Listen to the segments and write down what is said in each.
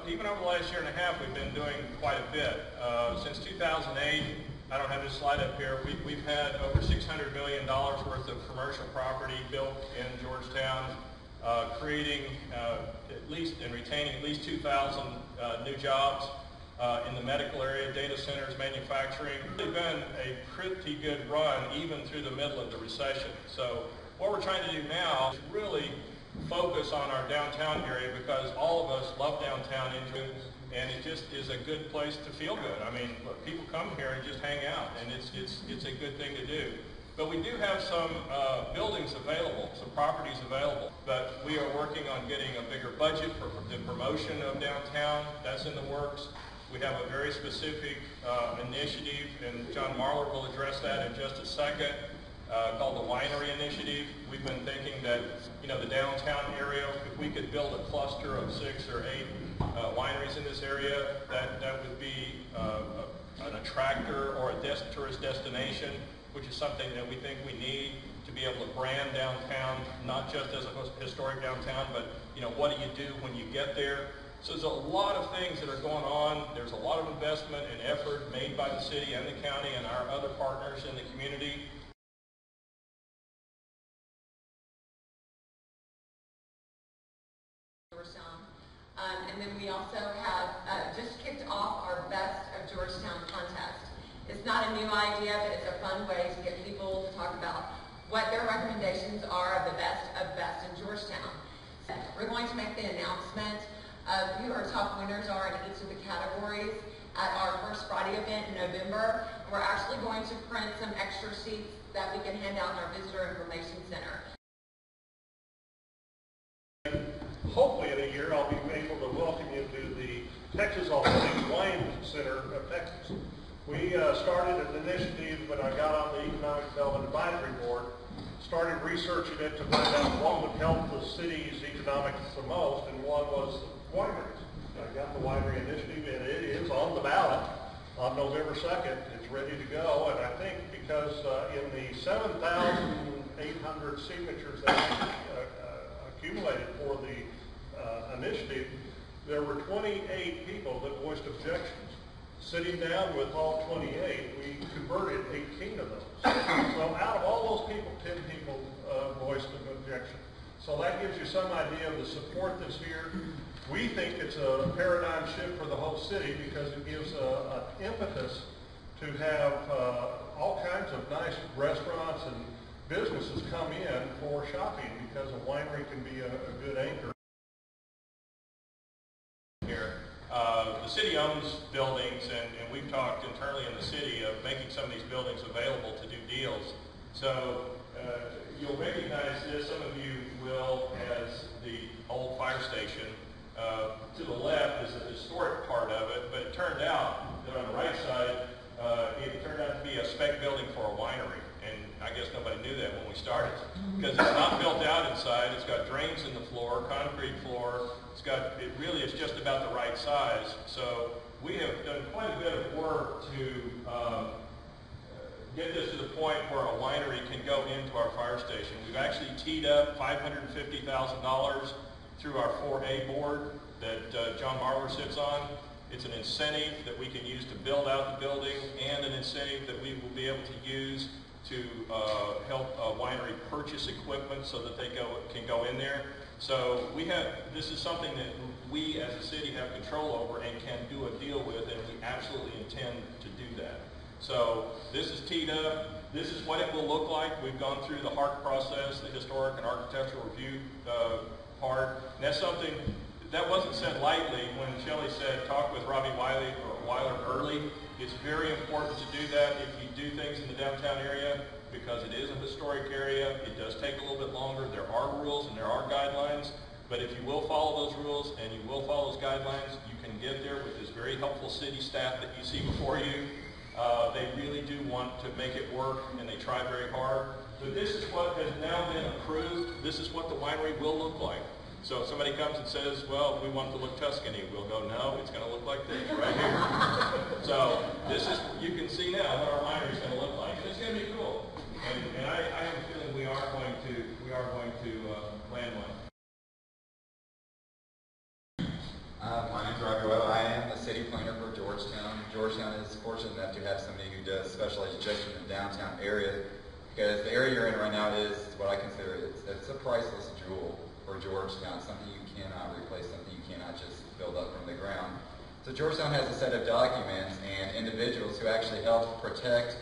even over the last year and a half, we've been doing quite a bit. Since 2008, I don't have this slide up here, we've had over $600 million worth of commercial property built in Georgetown, creating at least and retaining at least 2,000 new jobs in the medical area, data centers, manufacturing. It's really been a pretty good run even through the middle of the recession. So what we're trying to do now is really focus on our downtown area, because all of us love downtown, and it just is a good place to feel good. I mean, look, people come here and just hang out, and it's a good thing to do. But we do have some buildings available, some properties available, but we are working on getting a bigger budget for the promotion of downtown. That's in the works. We have a very specific initiative, and John Marler will address that in just a second, called the Winery Initiative. We've been thinking that, you know, the downtown area, if we could build a cluster of 6 or 8 wineries in this area, that would be an attractor or a tourist destination, which is something that we think we need to be able to brand downtown, not just as a historic downtown, but, you know, what do you do when you get there? So there's a lot of things that are going on. There's a lot of investment and effort made by the city and the county and our other partners in the community. And then we also have just kicked off our Best of Georgetown contest. It's not a new idea, but it's a fun way to get people to talk about what their recommendations are of the best in Georgetown. We're going to make the announcement of who our top winners are in each of the categories at our first Friday event in November. We're actually going to print some extra sheets that we can hand out in our Visitor Information Center. Hopefully in a year I'll be able to welcome you to the Texas Authentic Wine Center of Texas. We started an initiative when I got on the Economic Development Advisory Board, started researching it to find out what would help the city's economics the most, and one was wineries. I got the Winery Initiative, and it is on the ballot on November 2nd. It's ready to go, and I think because in the 7,800 signatures that accumulated for the initiative, there were 28 people that voiced objections. Sitting down with all 28, we converted 18 of those. So out of all those people, 10 people voiced an objection. So that gives you some idea of the support that's here. We think it's a paradigm shift for the whole city, because it gives an impetus to have all kinds of nice restaurants and businesses come in for shopping, because a winery can be a good anchor. The city owns buildings, and we've talked internally in the city of making some of these buildings available to do deals. So you'll recognize this, some of you will, as the old fire station. To the left is the historic part of it, but it turned out that on the right side, it turned out to be a spec building for a winery. And I guess nobody knew that when we started, because it's not built out inside. It's got drains in the floor, concrete floor. It really is just about the right size. So we have done quite a bit of work to get this to the point where a winery can go into our fire station. We've actually teed up $550,000 through our 4A board that John Marler sits on. It's an incentive that we can use to build out the building, and an incentive that we will be able to use to help a winery purchase equipment so that they can go in there. So this is something that we as a city have control over and can do a deal with, and we absolutely intend to do that. So this is teed up. This is what it will look like. We've gone through the HARC process, the Historic and Architectural Review part. And that's something that wasn't said lightly when Shelley said talk with Robbie Weiler early. It's very important to do that if you do things in the downtown area, because it is a historic area. It does take a little bit longer. There are rules and there are guidelines, but if you will follow those rules and you will follow those guidelines, you can get there with this very helpful city staff that you see before you. They really do want to make it work, and they try very hard. But this is what has now been approved. This is what the winery will look like. So if somebody comes and says, well, we want it to look Tuscany, we'll go, no, it's going to look like this right here. So this is, you can see now what our winery is going to look like. And it's going to be cool. And I have a feeling we are going to land one. My name's Roger have somebody who does special education in the downtown area, because the area you're in right now is what I consider it's a priceless jewel for Georgetown, something you cannot replace, something you cannot just build up from the ground. So Georgetown has a set of documents and individuals who actually help protect,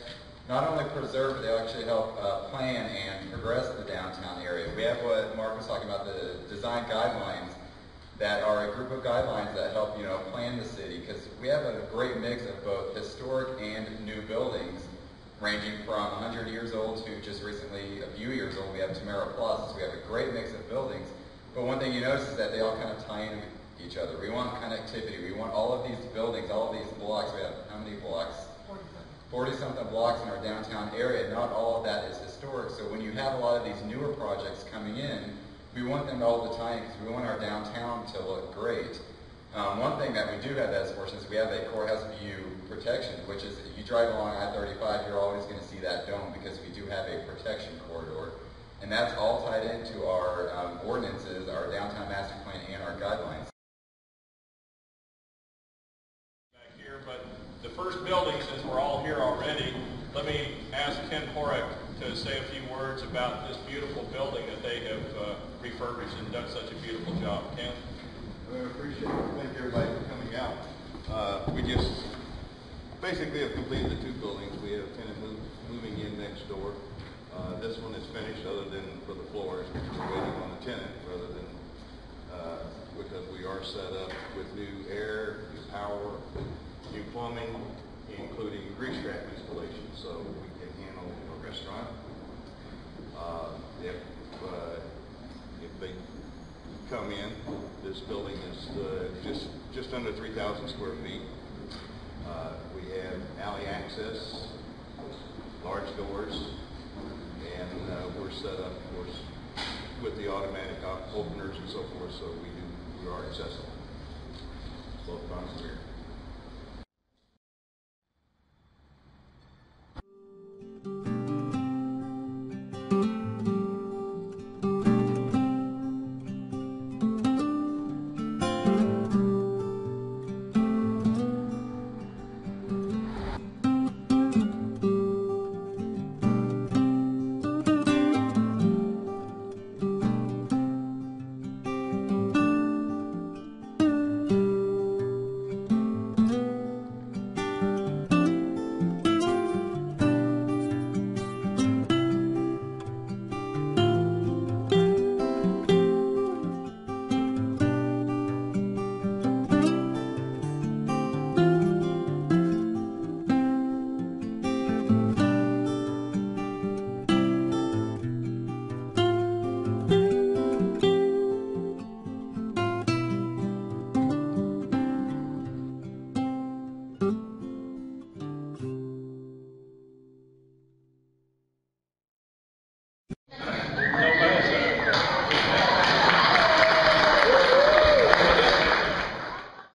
not only preserve, but they actually help plan and progress the downtown area. We have what Mark was talking about, the design guidelines, that are a group of guidelines that help, plan the city, because we have a great mix of both historic and new buildings, ranging from 100 years old to just recently a few years old. We have Tamara Plus, so we have a great mix of buildings. But one thing you notice is that they all kind of tie into each other. We want connectivity. We want all of these buildings, all of these blocks. We have how many blocks? 40-something blocks in our downtown area. Not all of that is historic. So when you have a lot of these newer projects coming in, we want them all the time because we want our downtown to look great. One thing that we do have that is fortunate is we have a courthouse view protection, which is if you drive along I-35, you're always going to see that dome because we do have a protection corridor. And that's all tied into our ordinances, our downtown master plan, and our guidelines. Back here, but the first building, since we're all here already, let me ask Ken Porek to say a few words about this beautiful building that they have refurbished and done such a beautiful job. Ken? I appreciate it. Thank everybody for coming out. We just basically have completed the two buildings. We have a tenant moving in next door. This one is finished other than for the floors. We're waiting on the tenant rather than because we are set up with new air, new power, new plumbing, including grease trap installation, so we can handle a restaurant. If they come in, this building is just under 3,000 square feet. We have alley access, large doors, and we're set up, of course, with the automatic openers and so forth, so we are accessible both times of the year.